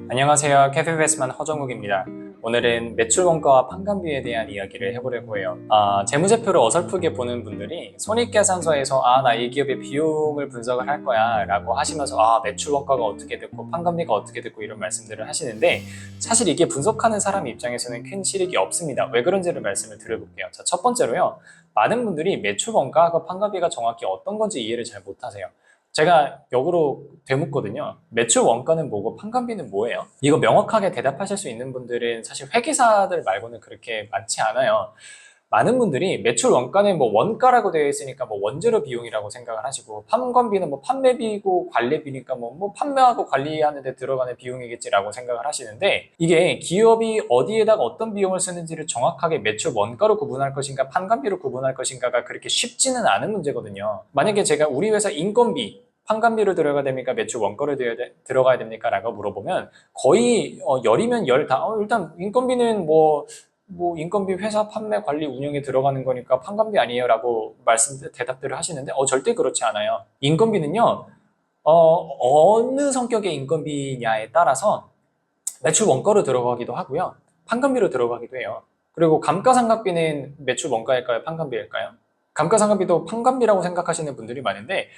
안녕하세요. 캐페베스만 허정욱입니다. 오늘은 매출 원가와 판관비에 대한 이야기를 해보려고 해요. 재무제표를 어설프게 보는 분들이 손익계산서에서 나 이 기업의 비용을 분석을 할 거야 라고 하시면서 매출 원가가 어떻게 됐고 판관비가 어떻게 됐고 이런 말씀들을 하시는데, 사실 이게 분석하는 사람 입장에서는 큰 실익이 없습니다. 왜 그런지를 말씀을 드려볼게요. 자, 첫 번째로요. 많은 분들이 매출 원가하고 판관비가 정확히 어떤 건지 이해를 잘 못하세요. 제가 역으로 되묻거든요. 매출 원가는 뭐고 판관비는 뭐예요? 이거 명확하게 대답하실 수 있는 분들은 사실 회계사들 말고는 그렇게 많지 않아요. 많은 분들이 매출 원가는 뭐 원가라고 되어 있으니까 뭐 원재료 비용이라고 생각을 하시고, 판관비는 뭐 판매비고 관리비니까 뭐 판매하고 관리하는 데 들어가는 비용이겠지라고 생각을 하시는데, 이게 기업이 어디에다가 어떤 비용을 쓰는지를 정확하게 매출 원가로 구분할 것인가 판관비로 구분할 것인가가 그렇게 쉽지는 않은 문제거든요. 만약에 제가 우리 회사 인건비 판관비로 들어가야 됩니까? 매출 원가로 들어가야 됩니까? 라고 물어보면 거의 열이면 열 다 일단 인건비는 인건비 회사 판매 관리 운영에 들어가는 거니까 판관비 아니에요 라고 대답들을 하시는데 절대 그렇지 않아요. 인건비는요, 어느 성격의 인건비냐에 따라서 매출 원가로 들어가기도 하고요, 판관비로 들어가기도 해요. 그리고 감가상각비는 매출 원가일까요? 판관비일까요? 감가상각비도 판관비라고 생각하시는 분들이 많은데,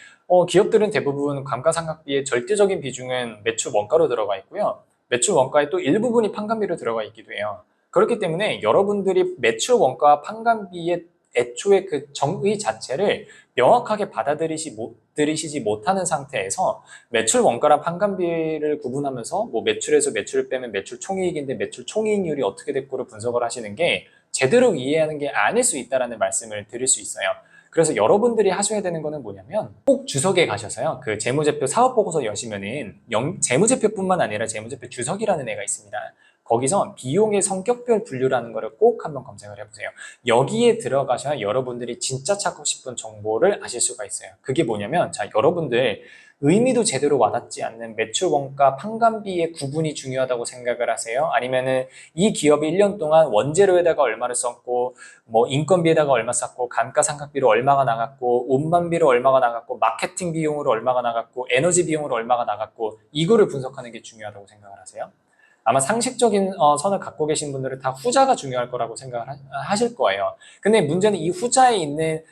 기업들은 대부분 감가상각비의 절대적인 비중은 매출 원가로 들어가 있고요, 매출 원가의 또 일부분이 판관비로 들어가 있기도 해요. 그렇기 때문에 여러분들이 매출 원가와 판관비의 애초에 그 정의 자체를 명확하게 받아들이시지 못하는 상태에서 매출 원가랑 판관비를 구분하면서 뭐 매출에서 매출을 빼면 매출 총이익인데 매출 총이익률이 어떻게 됐고를 분석을 하시는 게 제대로 이해하는 게 아닐 수 있다는 말씀을 드릴 수 있어요. 그래서 여러분들이 하셔야 되는 거는 뭐냐면, 꼭 주석에 가셔서요, 그 재무제표 사업보고서 여시면은 재무제표뿐만 아니라 재무제표 주석이라는 애가 있습니다. 거기서 비용의 성격별 분류라는 거를 꼭 한번 검색을 해보세요. 여기에 들어가셔야 여러분들이 진짜 찾고 싶은 정보를 아실 수가 있어요. 그게 뭐냐면, 자, 여러분들 의미도 제대로 와닿지 않는 매출 원가 판관비의 구분이 중요하다고 생각을 하세요? 아니면은 이 기업이 1년 동안 원재료에다가 얼마를 썼고, 뭐 인건비에다가 얼마 썼고, 감가상각비로 얼마가 나갔고, 운반비로 얼마가 나갔고, 마케팅 비용으로 얼마가 나갔고, 에너지 비용으로 얼마가 나갔고, 이거를 분석하는 게 중요하다고 생각을 하세요? 아마 상식적인 선을 갖고 계신 분들은 다 후자가 중요할 거라고 생각을 하실 거예요. 근데 문제는 이 후자에 있는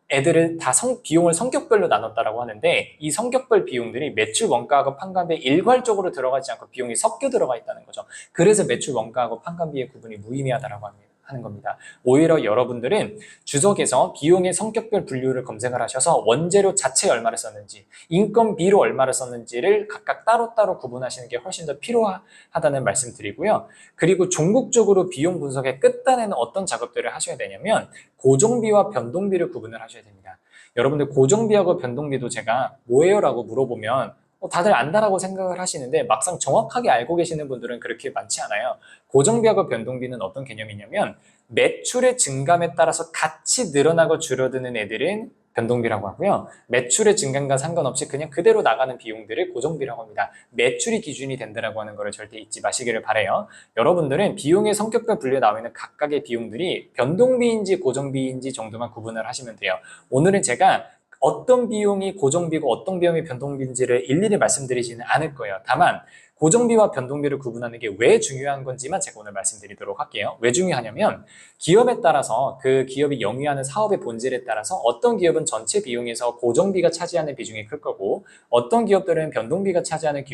애들을 다 비용을 성격별로 나눴다라고 하는데, 이 성격별 비용들이 매출 원가하고 판관비에 일괄적으로 들어가지 않고 비용이 섞여 들어가 있다는 거죠. 그래서 매출 원가하고 판관비의 구분이 무의미하다라고 하는 겁니다. 오히려 여러분들은 주석에서 비용의 성격별 분류를 검색을 하셔서 원재료 자체에 얼마를 썼는지, 인건비로 얼마를 썼는지를 각각 따로따로 구분하시는 게 훨씬 더 필요하다는 말씀 드리고요. 그리고 종국적으로 비용 분석의 끝단에는 어떤 작업들을 하셔야 되냐면, 고정비와 변동비를 구분을 하셔야 됩니다. 여러분들 고정비하고 변동비도 제가 뭐예요? 라고 물어보면 다들 안다라고 생각을 하시는데, 막상 정확하게 알고 계시는 분들은 그렇게 많지 않아요. 고정비하고 변동비는 어떤 개념이냐면, 매출의 증감에 따라서 같이 늘어나고 줄어드는 애들은 변동비라고 하고요, 매출의 증감과 상관없이 그냥 그대로 나가는 비용들을 고정비라고 합니다. 매출이 기준이 된다라고 하는 거를 절대 잊지 마시기를 바라요. 여러분들은 비용의 성격별 분류에 나와 있는 각각의 비용들이 변동비인지 고정비인지 정도만 구분을 하시면 돼요. 오늘은 제가 어떤 비용이 고정비고 어떤 비용이 변동비인지를 일일이 말씀드리지는 않을 거예요. 다만 고정비와 변동비를 구분하는 게 왜 중요한 건지만 제가 오늘 말씀드리도록 할게요. 왜 중요하냐면, 기업에 따라서 그 기업이 영위하는 사업의 본질에 따라서 어떤 기업은 전체 비용에서 고정비가 차지하는 비중이 클 거고, 어떤 기업들은 변동비가 차지하는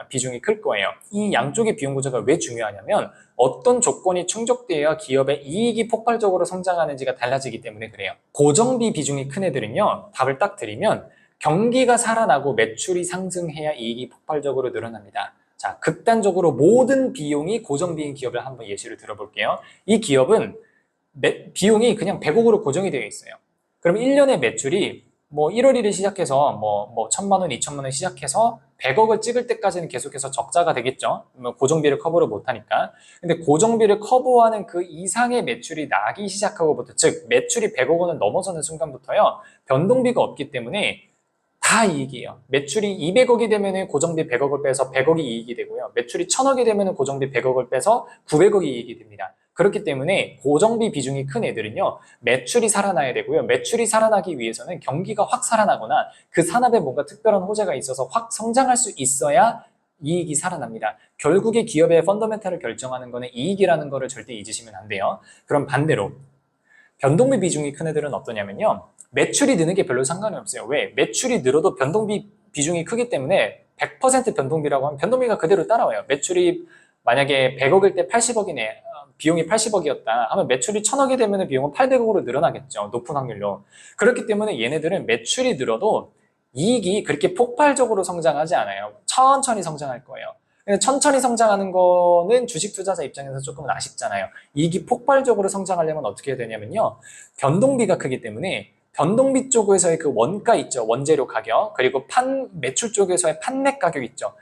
비중이 클 거예요. 이 양쪽의 비용 구조가 왜 중요하냐면, 어떤 조건이 충족되어야 기업의 이익이 폭발적으로 성장하는지가 달라지기 때문에 그래요. 고정비 비중이 큰 애들은요, 답을 딱 드리면 경기가 살아나고 매출이 상승해야 이익이 폭발적으로 늘어납니다. 자, 극단적으로 모든 비용이 고정비인 기업을 한번 예시를 들어볼게요. 이 기업은 비용이 그냥 100억으로 고정이 되어 있어요. 그럼 1년의 매출이 뭐 1월 1일 시작해서 뭐 1000만 원, 2000만 원 시작해서 100억을 찍을 때까지는 계속해서 적자가 되겠죠. 고정비를 커버를 못하니까. 근데 고정비를 커버하는 그 이상의 매출이 나기 시작하고부터, 즉 매출이 100억 원을 넘어서는 순간부터요, 변동비가 없기 때문에 다 이익이에요. 매출이 200억이 되면 고정비 100억을 빼서 100억이 이익이 되고요, 매출이 1000억이 되면 고정비 100억을 빼서 900억이 이익이 됩니다. 그렇기 때문에 고정비 비중이 큰 애들은요, 매출이 살아나야 되고요, 매출이 살아나기 위해서는 경기가 확 살아나거나 그 산업에 뭔가 특별한 호재가 있어서 확 성장할 수 있어야 이익이 살아납니다. 결국에 기업의 펀더멘탈을 결정하는 거는 이익이라는 거를 절대 잊으시면 안 돼요. 그럼 반대로 변동비 비중이 큰 애들은 어떠냐면요. 매출이 느는 게 별로 상관이 없어요. 왜? 매출이 늘어도 변동비 비중이 크기 때문에 100% 변동비라고 하면 변동비가 그대로 따라와요. 매출이 만약에 100억일 때 80억이네. 비용이 80억이었다 하면 매출이 1000억이 되면 비용은 800억으로 늘어나겠죠. 높은 확률로. 그렇기 때문에 얘네들은 매출이 늘어도 이익이 그렇게 폭발적으로 성장하지 않아요. 천천히 성장할 거예요. 근데 천천히 성장하는 거는 주식 투자자 입장에서 조금은 아쉽잖아요. 이익이 폭발적으로 성장하려면 어떻게 해야 되냐면요. 변동비가 크기 때문에 변동비 쪽에서의 그 원가 있죠. 원재료 가격. 그리고 매출 쪽에서의 판매 가격 있죠.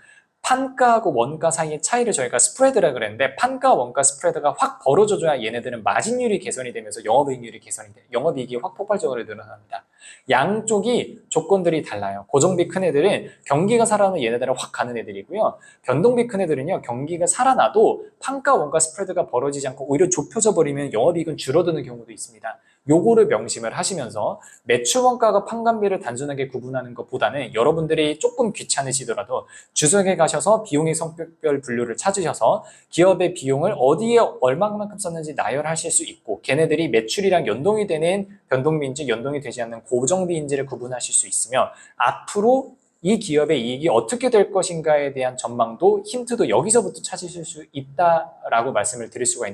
판가하고 원가 사이의 차이를 저희가 스프레드라 그랬는데 판가 원가 스프레드가 확 벌어져줘야 얘네들은 마진율이 개선이 되면서 영업이익률이 개선이 돼요. 영업이익이 확 폭발적으로 늘어납니다. 양쪽이 조건들이 달라요. 고정비 큰 애들은 경기가 살아나면 얘네들은 확 가는 애들이고요. 변동비 큰 애들은요. 경기가 살아나도 판가 원가 스프레드가 벌어지지 않고 오히려 좁혀져 버리면 영업이익은 줄어드는 경우도 있습니다. 요거를 명심을 하시면서 매출 원가가 판관비를 단순하게 구분하는 것보다는 여러분들이 조금 귀찮으시더라도 주석에 가셔서 비용의 성격별 분류를 찾으셔서 기업의 비용을 어디에 얼마만큼 썼는지 나열하실 수 있고 걔네들이 매출이랑 연동이 되는 변동비인지 연동이 되지 않는 고정비인지를 구분하실 수 있으면 앞으로 이 기업의 이익이 어떻게 될 것인가에 대한 전망도 힌트도 여기서부터 찾으실 수 있다라고 말씀을 드릴 수가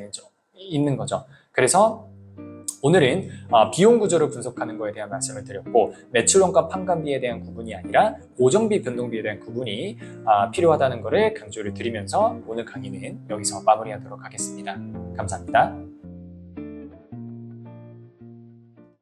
있는 거죠. 그래서 오늘은 비용 구조를 분석하는 거에 대한 말씀을 드렸고 매출원가 판관비에 대한 구분이 아니라 고정비 변동비에 대한 구분이 필요하다는 것을 강조를 드리면서 오늘 강의는 여기서 마무리하도록 하겠습니다. 감사합니다.